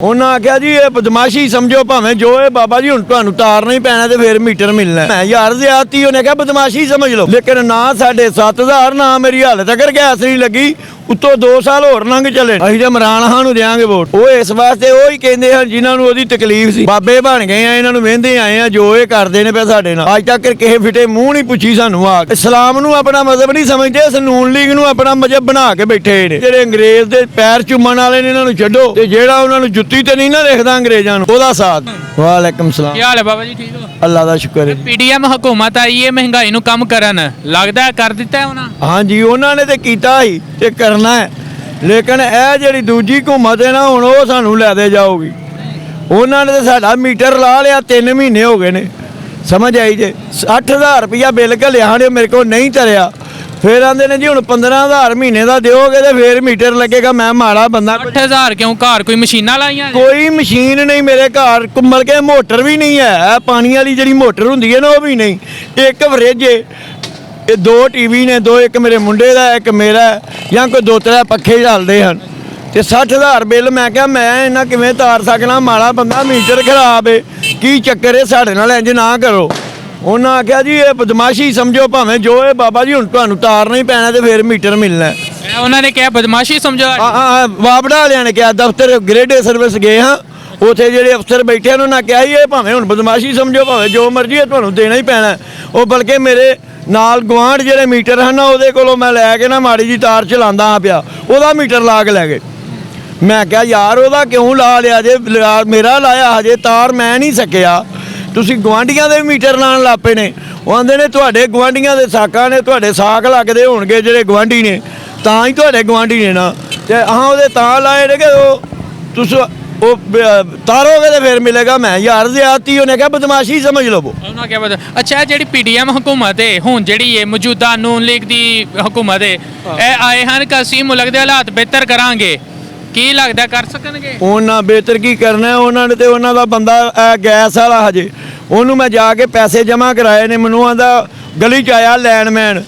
ਉਹਨਾਂ ਆਖਿਆ ਜੀ ਇਹ ਬਦਮਾਸ਼ੀ ਸਮਝੋ ਭਾਵੇਂ ਜੋ ਇਹ ਬਾਬਾ ਜੀ ਹੁਣ ਤੁਹਾਨੂੰ ਤਾਰਨਾ ਹੀ ਪੈਣਾ ਤੇ ਫਿਰ ਮੀਟਰ ਮਿਲਣਾ। ਮੈਂ ਯਾਰ ਜ਼ਿਆਦਤੀ ਉਹਨੇ ਕਿਹਾ ਬਦਮਾਸ਼ੀ ਸਮਝ ਲਓ, ਲੇਕਿਨ ਨਾ ਸਾਡੇ 7000 ਨਾ ਮੇਰੀ ਹਾਲੇ ਤੱਕ ਗੈਸ ਨਹੀਂ ਲੱਗੀ, ਉੱਤੋਂ 2 ਸਾਲ ਹੋਰ ਲੰਘ ਚਲੇ। ਅਸੀਂ ਤਾਂ ਇਮਰਾਨ ਖਾਨ ਨੂੰ ਦੇਾਂਗੇ ਵੋਟ। ਉਹ ਇਸ ਵਾਸਤੇ ਉਹ ਹੀ ਕਹਿੰਦੇ ਹਨ ਜਿਨ੍ਹਾਂ ਨੂੰ ਉਹਦੀ ਤਕਲੀਫ ਸੀ। ਬਾਬੇ ਬਣ ਗਏ ਆ, ਇਹਨਾਂ ਨੂੰ ਵਹਿੰਦੇ ਆਏ ਆ ਜੋ ਇਹ ਕਰਦੇ ਨੇ ਪਏ ਸਾਡੇ ਨਾਲ। ਅੱਜ ਤੱਕ ਕਿਸੇ ਫਿੱਟੇ ਮੂੰਹ ਨਹੀਂ ਪੁੱਛੀ ਸਾਨੂੰ। ਆ ਇਸਲਾਮ ਨੂੰ ਆਪਣਾ ਮਜ਼ਹਬ ਨਹੀਂ ਸਮਝਦੇ, ਇਸ ਨੂਨ ਲੀਗ ਨੂੰ ਆਪਣਾ ਮਜ਼ਹਬ ਬਣਾ ਕੇ ਬੈਠੇ ਨੇ। ਜਿਹੜੇ ਅੰਗਰੇਜ਼ ਦੇ ਪੈਰ ਚੁੰਮਣ ਵਾਲੇ ਨੇ ਇਹਨਾਂ ਨੂੰ ਛੱਡੋ, ਤੇ ਜਿਹੜਾ ਉਹਨਾਂ ਨੂੰ ਜੁੱਤੀ ਤੇ ਨਹੀਂ ਨਾ ਦੇਖਦਾ ਅੰਗਰੇਜ਼ਾਂ ਨੂੰ ਉਹਦਾ ਸਾਥ। ਵਾਲੇਕਮ ਸਲਾਮ। ਕੀ ਹਾਲ ਹੈ ਬਾਬਾ ਜੀ, ਠੀਕ ਹੋ? ਅੱਲਾ ਦਾ ਸ਼ੁਕਰ ਹੈ। ਪੀਡੀਐਮ ਹਕੂਮਤ ਆਈ ਹੈ ਮਹਿੰਗਾਈ ਨੂੰ ਕਮ ਕਰਨ, ਲੱਗਦਾ ਕਰ ਦਿੱਤਾ ਉਹਨਾਂ? ਹਾਂਜੀ ਉਹਨਾਂ ਨੇ ਤੇ ਕੀਤਾ ਹੀ ਤੇ ਕਰਨਾ ਹੈ, ਲੇਕਿਨ ਇਹ ਜਿਹੜੀ ਦੂਜੀ ਹਕੂਮਤ ਹੈ ਨਾ ਹੁਣ ਉਹ ਸਾਨੂੰ ਲੈ ਦੇ ਜਾਊਗੀ। ਉਹਨਾਂ ਨੇ ਤਾਂ ਸਾਡਾ ਮੀਟਰ ਲਾ ਲਿਆ, 3 ਮਹੀਨੇ ਹੋ ਗਏ ਨੇ, ਸਮਝ ਆਈ ਜੇ। 60,000 ਰੁਪਇਆ ਬਿੱਲ ਘੱਲਿਆ ਨੇ, ਮੇਰੇ ਕੋਲ ਨਹੀਂ ਤਰਿਆ। ਫਿਰ ਆਂਦੇ ਨੇ ਜੀ ਹੁਣ 15,000 ਮਹੀਨੇ ਦਾ ਦਿਓਗੇ ਤੇ ਫਿਰ ਮੀਟਰ ਲੱਗੇਗਾ। ਮੈਂ ਮਾੜਾ ਬੰਦਾ। 8,000 ਕਿਉਂ? ਘਰ ਕੋਈ ਮਸ਼ੀਨਾਂ ਲਾਈਆਂ? ਕੋਈ ਮਸ਼ੀਨ ਨਹੀਂ ਮੇਰੇ ਘਰ, ਕੁੰਮਲ ਕੇ ਮੋਟਰ ਵੀ ਨਹੀਂ ਹੈ, ਪਾਣੀ ਵਾਲੀ ਜਿਹੜੀ ਮੋਟਰ ਹੁੰਦੀ ਹੈ ਨਾ ਉਹ ਵੀ ਨਹੀਂ। ਇੱਕ ਫਰਿੱਜ ਏ, ਇਹ 2 ਟੀਵੀ ਨੇ, 2 ਇੱਕ ਮੇਰੇ ਮੁੰਡੇ ਦਾ ਇੱਕ ਮੇਰਾ, ਜਾਂ ਕੋਈ 2-3 ਪੱਖੇ ਚੱਲਦੇ ਹਨ, ਤੇ 60,000 ਬਿੱਲ। ਮੈਂ ਕਿਹਾ ਮੈਂ ਇਹਨਾਂ ਕਿਵੇਂ ਤਾਰ ਸਕਣਾ, ਮਾੜਾ ਬੰਦਾ, ਮੀਟਰ ਖਰਾਬ ਏ, ਕੀ ਚੱਕਰ ਏ, ਸਾਡੇ ਨਾਲ ਇੰਜ ਨਾ ਕਰੋ। ਉਹਨਾਂ ਆਖਿਆ ਜੀ ਇਹ ਬਦਮਾਸ਼ੀ ਸਮਝੋ ਭਾਵੇਂ ਜੋ ਇਹ ਬਾਬਾ ਜੀ ਹੁਣ ਤੁਹਾਨੂੰ ਤਾਰਨਾ ਹੀ ਪੈਣਾ ਤੇ ਫਿਰ ਮੀਟਰ ਮਿਲਣਾ। ਉਹਨਾਂ ਨੇ ਕਿਹਾ ਬਦਮਾਸ਼ੀ ਸਮਝੋ? ਵਾਬੜਾ ਵਾਲਿਆਂ ਨੇ ਕਿਹਾ, ਦਫ਼ਤਰ ਗ੍ਰੇਡੇ ਸਰਵਿਸ ਗਏ ਹਾਂ, ਉੱਥੇ ਜਿਹੜੇ ਅਫਸਰ ਬੈਠੇ ਉਹਨਾਂ ਨੇ ਕਿਹਾ ਇਹ ਭਾਵੇਂ ਹੁਣ ਬਦਮਾਸ਼ੀ ਸਮਝੋ ਭਾਵੇਂ ਜੋ ਮਰਜ਼ੀ ਹੈ ਤੁਹਾਨੂੰ ਦੇਣਾ ਹੀ ਪੈਣਾ। ਉਹ ਬਲਕਿ ਮੇਰੇ ਨਾਲ ਗੁਆਂਢ ਜਿਹੜੇ ਮੀਟਰ ਹਨ ਉਹਦੇ ਕੋਲੋਂ ਮੈਂ ਲੈ ਕੇ ਨਾ ਮਾੜੀ ਜੀ ਤਾਰ ਚਲਾਉਂਦਾ ਆ ਪਿਆ, ਉਹਦਾ ਮੀਟਰ ਲਾ ਕੇ ਲੈ ਗਏ। ਮੈਂ ਕਿਹਾ ਯਾਰ ਉਹਦਾ ਕਿਉਂ ਲਾ ਲਿਆ ਜੇ, ਮੇਰਾ ਲਾਇਆ ਹਜੇ ਤਾਰ ਮੈਂ ਨਹੀਂ ਸਕਿਆ, ਤੁਸੀਂ ਗੁਆਂਢੀਆਂ ਦੇ ਮੀਟਰ ਲਾਉਣ ਲੱਗ ਪਏ ਨੇ। ਉਹ ਆਂਦੇ ਨੇ ਤੁਹਾਡੇ ਗੁਆਂਢੀਆਂ ਦੇ ਸਾਕਾਂ ਨੇ, ਤੁਹਾਡੇ ਸਾਕ ਲੱਗਦੇ ਹੋਣਗੇ ਜਿਹੜੇ ਗੁਆਂਢੀ ਨੇ, ਤਾਂ ਹੀ ਤੁਹਾਡੇ ਗੁਆਂਢੀ ਨੇ ਨਾ, ਤੇ ਉਹਦੇ ਤਾਂ ਲਾਏ ਨੇ ਕਿ ਉਹ ਤੁਸੀਂ ਉਹ ਤਾਰੋਗੇ ਤੇ ਫਿਰ ਮਿਲੇਗਾ। ਮੈਂ ਯਾਰ ਜ਼ਿਆਦਤੀ ਉਹਨੇ ਕਿਹਾ ਬਦਮਾਸ਼ੀ ਸਮਝ ਲਵੋ। ਉਹਨਾਂ ਕਿਹਾ ਅੱਛਾ ਜਿਹੜੀ ਪੀਡੀਐਮ ਹਕੂਮਤ ਹੈ ਹੁਣ ਜਿਹੜੀ ਹੈ ਮੌਜੂਦਾ ਨੂਨ ਲੀਗ ਦੀ ਹਕੂਮਤ ਹੈ, ਇਹ ਆਏ ਹਨ ਕਿ ਅਸੀਂ ਮੁਲਕ ਦੇ ਹਾਲਾਤ ਬਿਹਤਰ ਕਰਾਂਗੇ, ਕੀ ਲੱਗਦਾ ਕਰ ਸਕਣਗੇ? ਉਹਨਾਂ ਬਿਹਤਰ ਕੀ ਕਰਨਾ, ਉਹਨਾਂ ਨੇ ਤੇ ਉਹਨਾਂ ਦਾ ਬੰਦਾ ਗੈਸ ਵਾਲਾ ਹਜੇ, ਉਹਨੂੰ ਮੈਂ ਜਾ ਕੇ ਪੈਸੇ ਜਮ੍ਹਾਂ ਕਰਾਏ ਨੇ। ਮੈਨੂੰ ਆਂਦਾ ਗਲੀ 'ਚ ਆਇਆ ਲੈਂਡਮੈਨ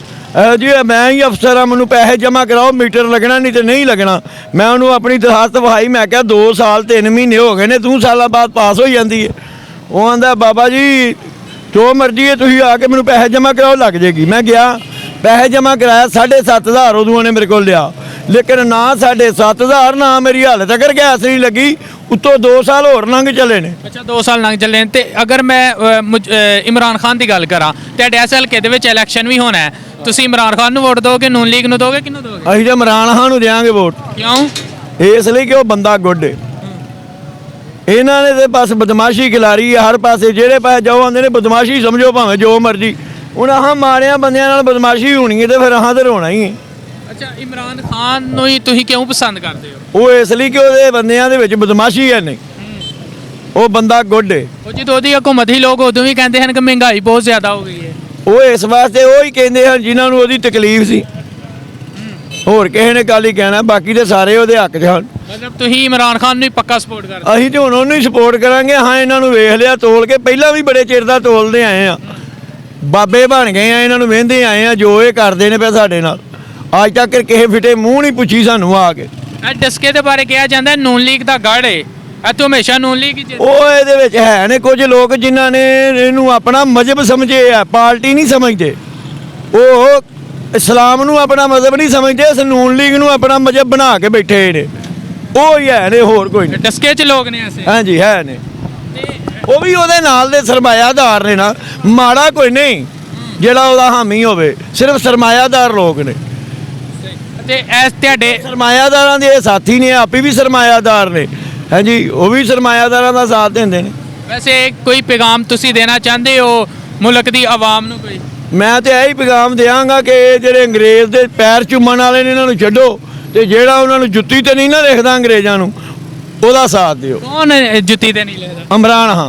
ਜੀ, ਮੈਂ ਹੀ ਅਫਸਰ ਆ, ਮੈਨੂੰ ਪੈਸੇ ਜਮ੍ਹਾਂ ਕਰਾਓ, ਮੀਟਰ ਲੱਗਣਾ ਨਹੀਂ ਤੇ ਨਹੀਂ ਲੱਗਣਾ। ਮੈਂ ਉਹਨੂੰ ਆਪਣੀ ਦਰਖਾਸਤ ਵਹਾਈ, ਮੈਂ ਕਿਹਾ 2 ਸਾਲ 3 ਮਹੀਨੇ ਹੋ ਗਏ ਨੇ, 2 ਸਾਲਾਂ ਬਾਅਦ ਪਾਸ ਹੋ ਜਾਂਦੀ ਹੈ। ਉਹ ਆਂਦਾ ਬਾਬਾ ਜੀ ਜੋ ਮਰਜ਼ੀ ਹੈ ਤੁਸੀਂ ਆ ਕੇ ਮੈਨੂੰ ਪੈਸੇ ਜਮ੍ਹਾਂ ਕਰਾਓ, ਲੱਗ ਜਾਏਗੀ। ਮੈਂ ਗਿਆ ਪੈਸੇ ਜਮ੍ਹਾਂ ਕਰਾਇਆ, 7,500 ਉਦੋਂ ਨੇ ਮੇਰੇ ਕੋਲ ਲਿਆ, ਲੇਕਿਨ ਨਾ 7,500 ਨਾ ਮੇਰੀ ਹਾਲੇ ਤੱਕ ਗੈਸ ਨਹੀਂ ਲੱਗੀ, ਉੱਤੋਂ 2 ਸਾਲ ਹੋਰ ਲੰਘ ਚਲੇ ਨੇ। ਅੱਛਾ 2 ਸਾਲ ਲੰਘ ਚੱਲੇ। ਤੇ ਅਗਰ ਮੈਂ ਇਮਰਾਨ ਖਾਨ ਦੀ ਗੱਲ ਕਰਾਂ, ਤੁਹਾਡੇ ਇਸ ਹਲਕੇ ਦੇ ਵਿੱਚ ਇਲੈਕਸ਼ਨ ਵੀ ਹੋਣਾ ਹੈ, ਤੁਸੀਂ ਇਮਰਾਨ ਖਾਨ ਨੂੰ ਵੋਟ ਦੋਗੇ, ਨੂਨ ਲੀਗ ਨੂੰ ਦੋਗੇ, ਕਿਹਨੂੰ ਦੋਗੇ? ਅਸੀਂ ਤਾਂ ਇਮਰਾਨ ਖਾਨ ਨੂੰ ਦੇਾਂਗੇ ਵੋਟ। ਕਿਉਂ? ਇਸ ਲਈ ਕਿ ਉਹ ਬੰਦਾ ਗੁੱਡ ਏ। ਇਹਨਾਂ ਨੇ ਤੇ ਬਸ ਬਦਮਾਸ਼ੀ ਖਿਲਾਰੀ ਹੈ ਹਰ ਪਾਸੇ, ਜਿਹੜੇ ਪਾਸੇ ਜਾਓ ਆਂਦੇ ਨੇ ਬਦਮਾਸ਼ੀ ਸਮਝੋ ਭਾਵੇਂ ਜੋ ਮਰਜ਼ੀ। ਹੁਣ ਮਾਰਿਆ ਬੰਦਿਆਂ ਨਾਲ ਬਦਮਾਸ਼ੀ ਹੋਣੀ ਹੈ ਤੇ ਫਿਰ ਤੇ ਰੋਣਾ ਹੀ ਹੈ। ਅੱਛਾ ਇਮਰਾਨ ਖਾਨ ਨੂੰ ਹੀ ਤੁਸੀਂ ਕਿਉਂ ਪਸੰਦ ਕਰਦੇ ਹੋ? ਉਹ ਇਸ ਲਈ ਕਿ ਉਹਦੇ ਬੰਦਿਆਂ ਦੇ ਵਿੱਚ ਬਦਮਾਸ਼ੀ ਹੈ ਨਹੀਂ, ਉਹ ਬੰਦਾ ਗੁੱਡ ਏ। ਉਹ ਜਦੋਂ ਉਹਦੀ ਹਕੂਮਤ ਹੀ ਲੋਕ ਉਦੋਂ ਵੀ ਕਹਿੰਦੇ ਹਨ ਕਿ ਮਹਿੰਗਾਈ ਬਹੁਤ ਜ਼ਿਆਦਾ ਹੋ ਗਈ ਹੈ। ਉਹ ਇਸ ਵਾਸਤੇ ਉਹ ਹੀ ਕਹਿੰਦੇ ਹਨ ਜਿਨ੍ਹਾਂ ਨੂੰ ਉਹਦੀ ਤਕਲੀਫ ਸੀ, ਹੋਰ ਕਿਸੇ ਨੇ ਕੱਲ ਹੀ ਕਹਿਣਾ, ਬਾਕੀ ਤੇ ਸਾਰੇ ਉਹਦੇ ਹੱਕ 'ਚ ਹਨ। ਮਤਲਬ ਤੁਸੀਂ ਇਮਰਾਨ ਖਾਨ ਨੂੰ ਹੀ ਪੱਕਾ ਸਪੋਰਟ ਕਰਦੇ? ਅਸੀਂ ਤੇ ਹੁਣ ਉਹਨੂੰ ਹੀ ਸਪੋਰਟ ਕਰਾਂਗੇ। ਹਾਂ ਇਹਨਾਂ ਨੂੰ ਵੇਖ ਲਿਆ ਤੋਲ ਕੇ, ਪਹਿਲਾਂ ਵੀ ਬੜੇ ਚਿਰ ਦਾ ਤੋਲਦੇ ਆਏ ਆ, ਬਾਬੇ ਬਣ ਗਏ ਆ, ਇਹਨਾਂ ਨੂੰ ਵਹਿੰਦੇ ਆਏ ਆ ਜੋ ਇਹ ਕਰਦੇ ਨੇ ਪਏ ਸਾਡੇ ਨਾਲ। ਅੱਜ ਤੱਕ ਕਿਸੇ ਫਿੱਟੇ ਮੂੰਹ ਨਹੀਂ ਪੁੱਛੀ ਸਾਨੂੰ ਆ ਕੇ। ਇਹ ਡਸਕੇ ਦੇ ਬਾਰੇ ਕਿਹਾ ਜਾਂਦਾ ਨੂਨ ਲੀਗ ਦਾ ਗੜ੍ਹ ਹੈ, ਇਹ ਤਾਂ ਹਮੇਸ਼ਾ ਨੂਨ ਲੀਗ ਹੀ ਜਿੱਤਦੀ। ਉਹ ਇਹਦੇ ਵਿੱਚ ਹੈ ਨੇ ਕੁਝ ਲੋਕ ਜਿਨ੍ਹਾਂ ਨੇ ਇਹਨੂੰ ਆਪਣਾ ਮਜ਼ਹਬ ਸਮਝੇ ਆ, ਪਾਰਟੀ ਨਹੀਂ ਸਮਝਦੇ। ਉਹ ਇਸਲਾਮ ਨੂੰ ਆਪਣਾ ਮਜ਼ਹਬ ਨਹੀਂ ਸਮਝਦੇ, ਇਸ ਨੂਨ ਲੀਗ ਨੂੰ ਆਪਣਾ ਮਜ਼ਹਬ ਬਣਾ ਕੇ ਬੈਠੇ ਨੇ। ਉਹ ਹੀ ਹੈ ਨੇ, ਹੋਰ ਕੋਈ ਨਹੀਂ। ਡਸਕੇ 'ਚ ਲੋਕ ਨੇ ਐਸੇ? ਹਾਂਜੀ ਹੈ ਨੇ, ਉਹ ਵੀ ਉਹਦੇ ਨਾਲ ਦੇ ਸਰਮਾਇਆਦਾਰ ਨੇ ਨਾ, ਮਾੜਾ ਕੋਈ ਨਹੀਂ ਜਿਹੜਾ ਉਹਦਾ ਹਾਮੀ ਹੋਵੇ, ਸਿਰਫ ਸਰਮਾਇਆਦਾਰ ਲੋਕ ਨੇ। ਤੇ ਐਸ ਤੁਹਾਡੇ ਸਰਮਾਇਆਦਾਰਾਂ ਦੇ ਇਹ ਸਾਥੀ ਨੇ, ਆਪੇ ਵੀ ਸਰਮਾਇਆਦਾਰ ਨੇ। ਹਾਂਜੀ ਉਹ ਵੀ ਸਰਮਾਇਆਦਾਰਾਂ ਦਾ ਸਾਥ ਦਿੰਦੇ ਨੇ। ਵੈਸੇ ਕੋਈ ਪੈਗਾਮ ਤੁਸੀਂ ਦੇਣਾ ਚਾਹੁੰਦੇ ਹੋ ਮੁਲਕ ਦੀ ਆਵਾਮ ਨੂੰ? ਕੋਈ ਮੈਂ ਤੇ ਇਹੀ ਪੈਗਾਮ ਦਿਆਂਗਾ ਕਿ ਜਿਹੜੇ ਅੰਗਰੇਜ਼ ਦੇ ਪੈਰ ਚੁੰਮਣ ਵਾਲੇ ਨੇ ਇਹਨਾਂ ਨੂੰ ਛੱਡੋ, ਤੇ ਜਿਹੜਾ ਉਹਨਾਂ ਨੂੰ ਜੁੱਤੀ ਤੇ ਨਹੀਂ ਨਾ ਦੇਖਦਾ ਅੰਗਰੇਜ਼ਾਂ ਨੂੰ ਉਹਦਾ ਸਾਥ ਦਿਓ। ਕੌਣ ਜੁੱਤੀ ਤੇ ਨਹੀਂ ਲੈਦਾ? ਇਮਰਾਨ ਖਾਨ।